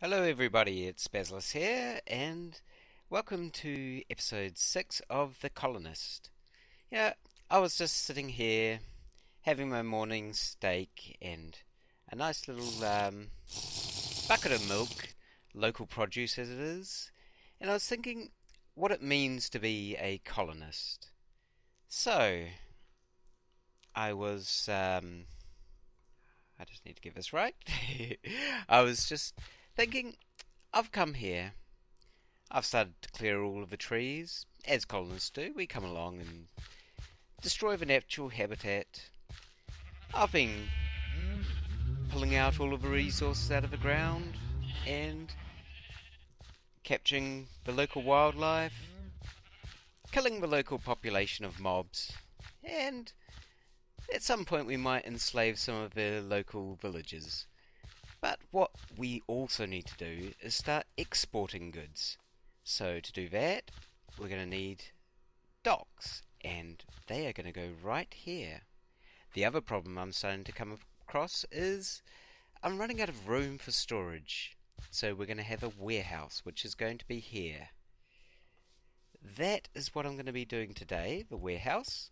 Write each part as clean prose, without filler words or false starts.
Hello, everybody, it's Basilisk here, and welcome to episode 6 of The Colonist. Yeah, I was just sitting here having my morning steak and a nice little bucket of milk, local produce as it is, and I was thinking what it means to be a colonist. So, I was, I just need to get this right. I was just thinking, I've come here. I've started to clear all of the trees, as colonists do. We come along and destroy the natural habitat. I've been pulling out all of the resources out of the ground and capturing the local wildlife, killing the local population of mobs, and at some point we might enslave some of the local villagers. But what we also need to do is start exporting goods. So to do that, we're going to need docks, and they are going to go right here. The other problem I'm starting to come across is I'm running out of room for storage. So we're going to have a warehouse, which is going to be here. That is what I'm going to be doing today, the warehouse.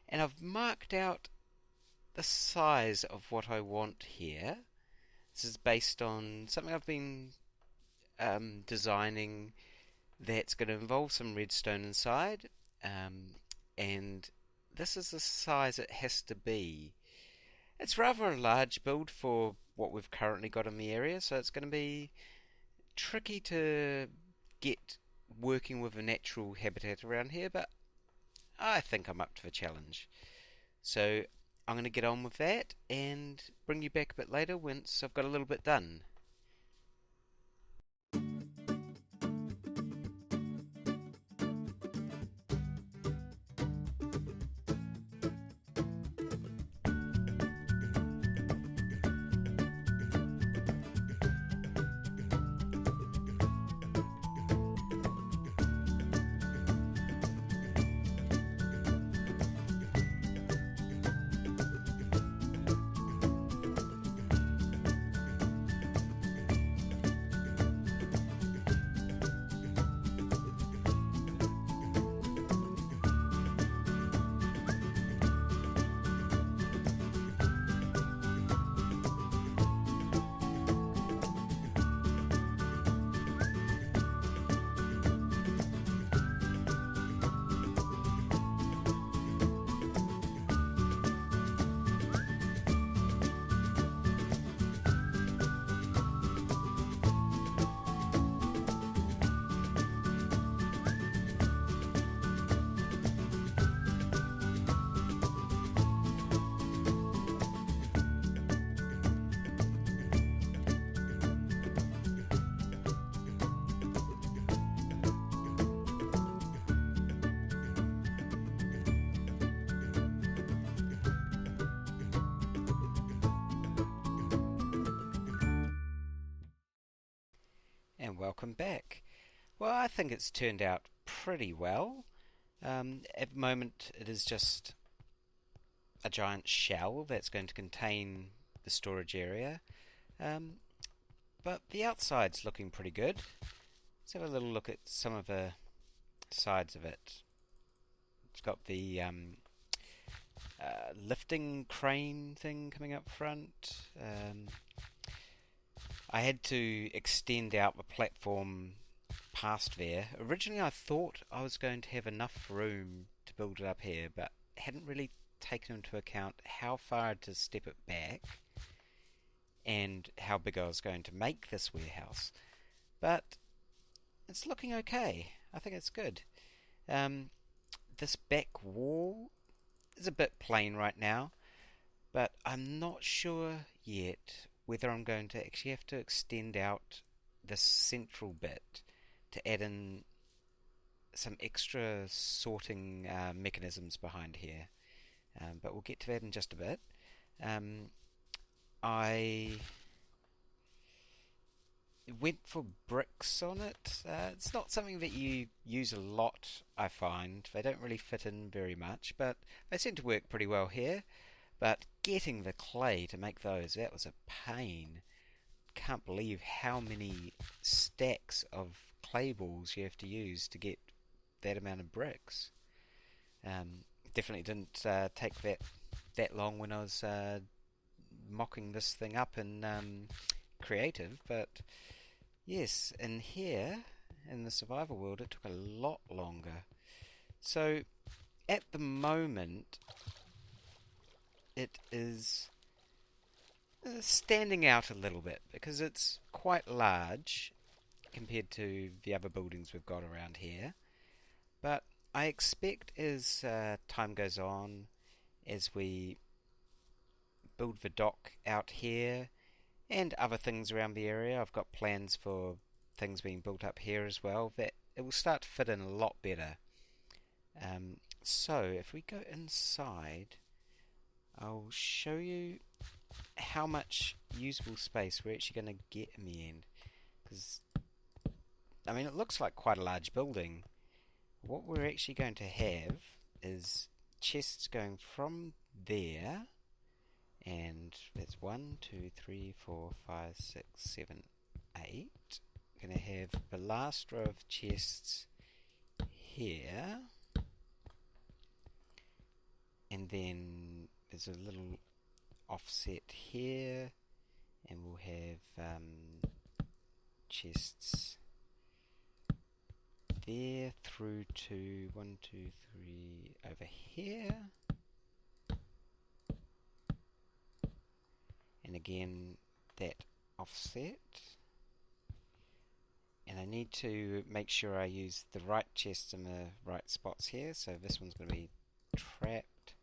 And I've marked out the size of what I want here. This is based on something I've been designing that's going to involve some redstone inside. Um, and this is the size it has to be. It's rather a large build for what we've currently got in the area, so it's going to be tricky to get working with a natural habitat around here, but I think I'm up to the challenge. So I'm going to get on with that and bring you back a bit later once I've got a little bit done. And welcome back. Well, I think it's turned out pretty well. At the moment, it is just a giant shell that's going to contain the storage area. Um, but the outside's looking pretty good. Let's have a little look at some of the sides of it. It's got the lifting crane thing coming up front. I had to extend out the platform past there. Originally, I thought I was going to have enough room to build it up here, but hadn't really taken into account how far I had to step it back and how big I was going to make this warehouse. But it's looking okay. I think it's good. Um, this back wall is a bit plain right now, but I'm not sure yet whether I'm going to actually have to extend out this central bit to add in some extra sorting mechanisms behind here. But we'll get to that in just a bit. Um, I went for bricks on it. It's not something that you use a lot, I find. They don't really fit in very much, but they seem to work pretty well here. But getting the clay to make those, that was a pain. can't believe how many stacks of clay balls you have to use to get that amount of bricks. Um, Definitely didn't take that long when I was mocking this thing up in creative, but yes, in here, in the survival world, it took a lot longer. So at the moment, it is standing out a little bit because it's quite large compared to the other buildings we've got around here. But I expect as time goes on, as we build the dock out here and other things around the area, I've got plans for things being built up here as well, that it will start to fit in a lot better. So if we go inside, I'll show you how much usable space we're actually going to get in the end. Because, I mean, it looks like quite a large building. What we're actually going to have is chests going from there, and that's 1, 2, 3, 4, 5, 6, 7, 8. We're going to have the last row of chests here, and then there's a little offset here, and we'll have chests there through to 1, 2, 3 over here, and again that offset. And I need to make sure I use the right chests in the right spots here. So this one's going to be trapped,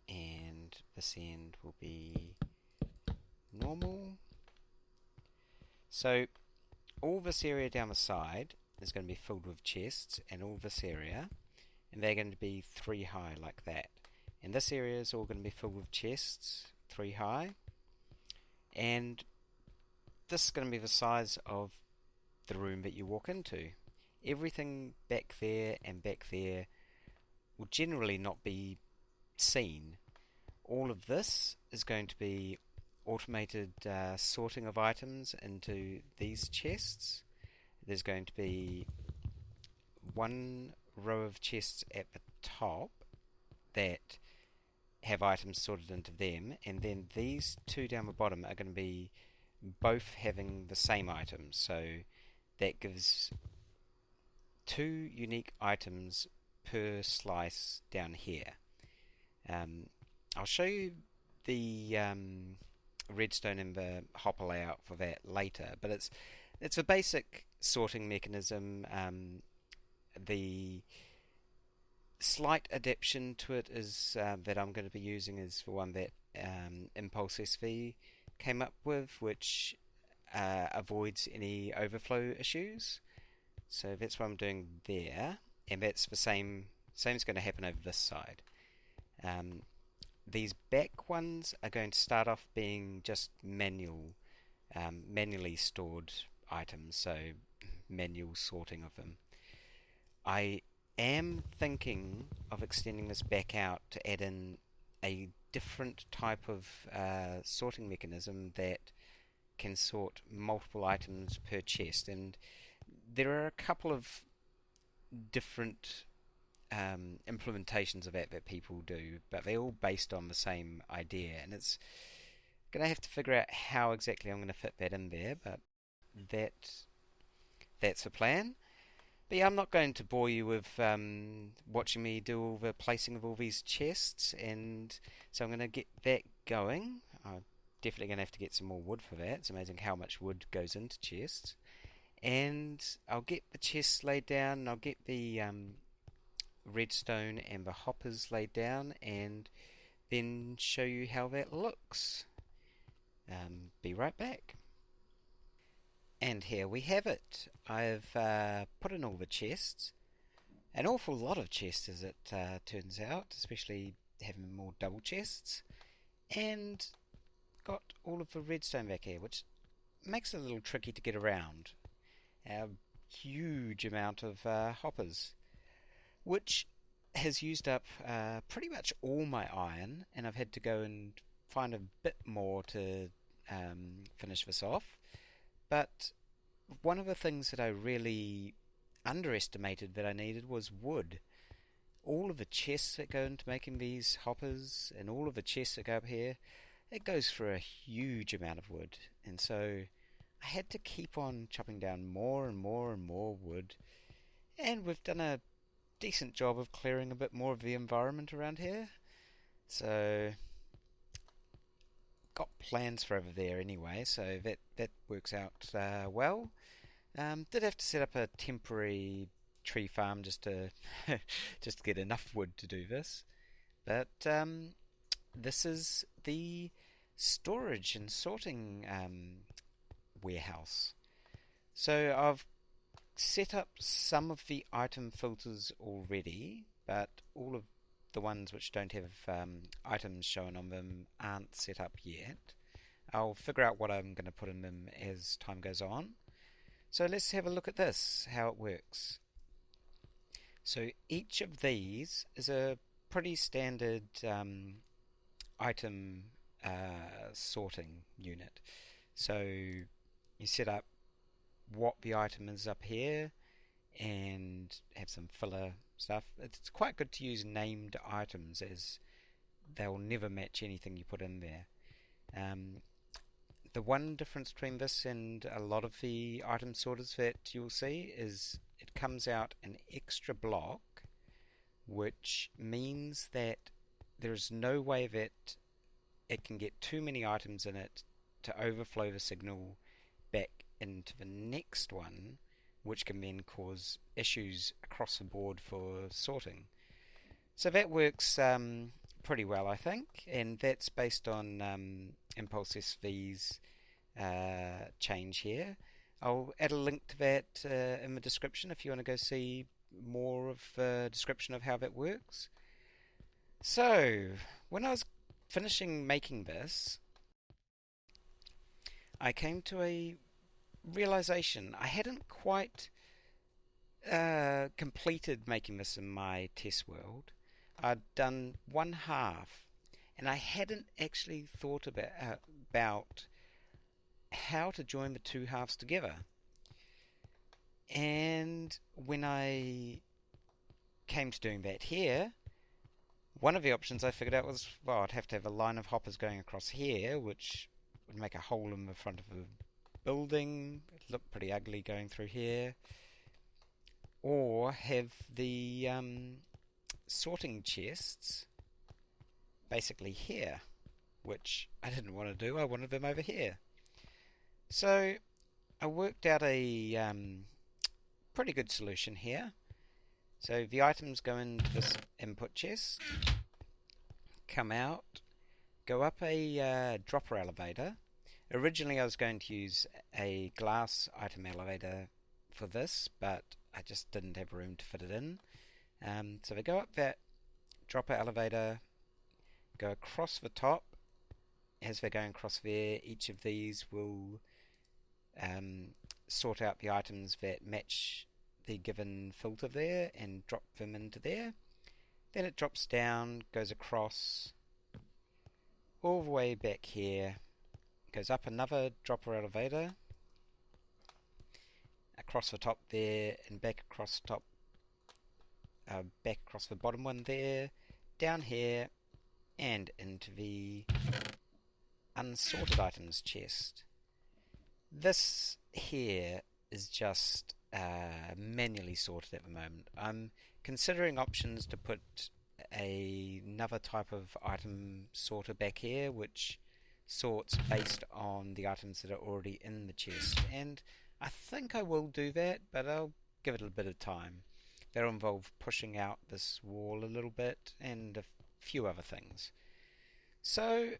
and this end will be normal. So all this area down the side is going to be filled with chests, and all this area, and they're going to be 3 high like that. And this area is all going to be filled with chests, 3 high, and this is going to be the size of the room that you walk into. Everything back there and back there will generally not be seen. All of this is going to be automated sorting of items into these chests. There's going to be 1 row of chests at the top that have items sorted into them, and then these 2 down the bottom are going to be both having the same items. So that gives 2 unique items per slice down here. I'll show you the redstone and the hopper layout for that later, but it's a basic sorting mechanism. The slight adaptation to it is that I'm going to be using is the one that Impulse SV came up with, which avoids any overflow issues. So that's what I'm doing there, and that's the same's going to happen over this side. These back ones are going to start off being just manually stored items, so manual sorting of them. I am thinking of extending this back out to add in a different type of sorting mechanism that can sort multiple items per chest, and there are a couple of different implementations of that people do, but they're all based on the same idea, and it's going to have to figure out how exactly I'm going to fit that in there, but that's the plan. But yeah, I'm not going to bore you with watching me do all the placing of all these chests, and so I'm going to get that going. I'm definitely going to have to get some more wood for that. It's amazing how much wood goes into chests. And I'll get the chests laid down, and I'll get the redstone and the hoppers laid down, and then show you how that looks. Be right back. And here we have it. I've put in all the chests. An awful lot of chests, as it turns out, especially having more double chests. And got all of the redstone back here, which makes it a little tricky to get around. A huge amount of hoppers, which has used up pretty much all my iron, and I've had to go and find a bit more to finish this off. But one of the things that I really underestimated that I needed was wood. All of the chests that go into making these hoppers and all of the chests that go up here, it goes for a huge amount of wood. And so I had to keep on chopping down more and more and more wood. And we've done a decent job of clearing a bit more of the environment around here. So got plans for over there anyway, so that works out well. Did have to set up a temporary tree farm just to just to get enough wood to do this. But this is the storage and sorting warehouse. So I've set up some of the item filters already, but all of the ones which don't have items shown on them aren't set up yet. I'll figure out what I'm going to put in them as time goes on. So let's have a look at this, how it works. So each of these is a pretty standard item sorting unit. So you set up what the item is up here and have some filler stuff. It's quite good to use named items as they'll never match anything you put in there. The one difference between this and a lot of the item sorters that you'll see is it comes out an extra block, which means that there's no way that it can get too many items in it to overflow the signal back into the next one, which can then cause issues across the board for sorting. So that works pretty well, I think, and that's based on Impulse SV's change here. I'll add a link to that in the description if you want to go see more of the description of how that works. So, when I was finishing making this, I came to a realization. I hadn't quite completed making this in my test world. I'd done one half, and I hadn't actually thought about how to join the two halves together. And when I came to doing that here, one of the options I figured out was, well, I'd have to have a line of hoppers going across here, which would make a hole in the front of the building. It looked pretty ugly going through here. Or have the sorting chests basically here, which I didn't want to do. I wanted them over here. So I worked out a pretty good solution here. So the items go into this input chest, come out, go up a dropper elevator. Originally I was going to use a glass item elevator for this, but I just didn't have room to fit it in. So they go up that dropper elevator, go across the top. As they're going across there, each of these will sort out the items that match the given filter there and drop them into there. Then it drops down, goes across all the way back here, goes up another dropper elevator, across the top there and back across the top, back across the bottom one there, down here and into the unsorted items chest. This here is just manually sorted at the moment. I'm considering options to put another type of item sorter back here which sorts based on the items that are already in the chest, and I think I will do that, but I'll give it a bit of time. That'll involve pushing out this wall a little bit and a few other things. So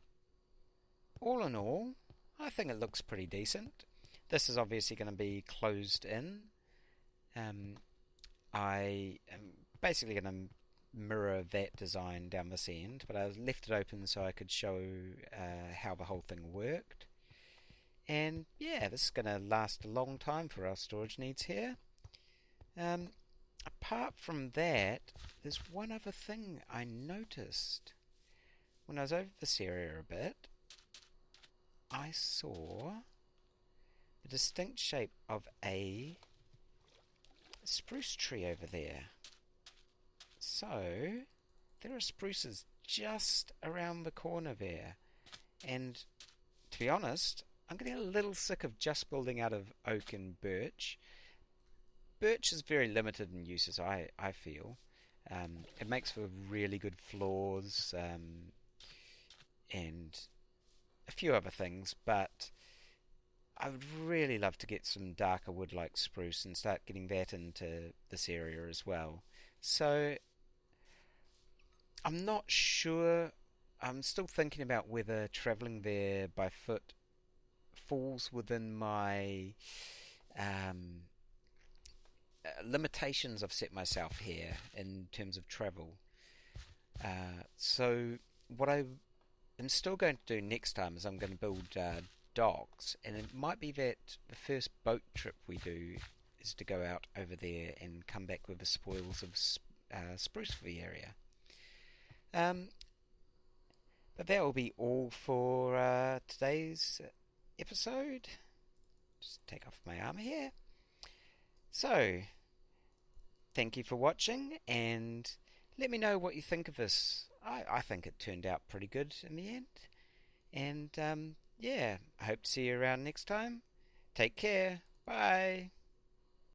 all in all, I think it looks pretty decent. This is obviously going to be closed in. I am basically going to mirror that design down this end, but I left it open so I could show how the whole thing worked. And yeah, this is going to last a long time for our storage needs here. Apart from that, there's one other thing I noticed when I was over this area a bit. I saw the distinct shape of a spruce tree over there. So, there are spruces just around the corner there. And to be honest, I'm getting a little sick of just building out of oak and birch. Birch is very limited in uses, I feel. It makes for really good floors and a few other things, but I would really love to get some darker wood like spruce and start getting that into this area as well. So I'm not sure. I'm still thinking about whether travelling there by foot falls within my um, limitations I've set myself here in terms of travel. So what I am still going to do next time is I'm going to build docks, and it might be that the first boat trip we do is to go out over there and come back with the spoils of spruce for the area. Um, but that will be all for today's episode. Just take off my armour here. So, thank you for watching, and let me know what you think of this. I think it turned out pretty good in the end. And yeah, I hope to see you around next time. Take care. Bye.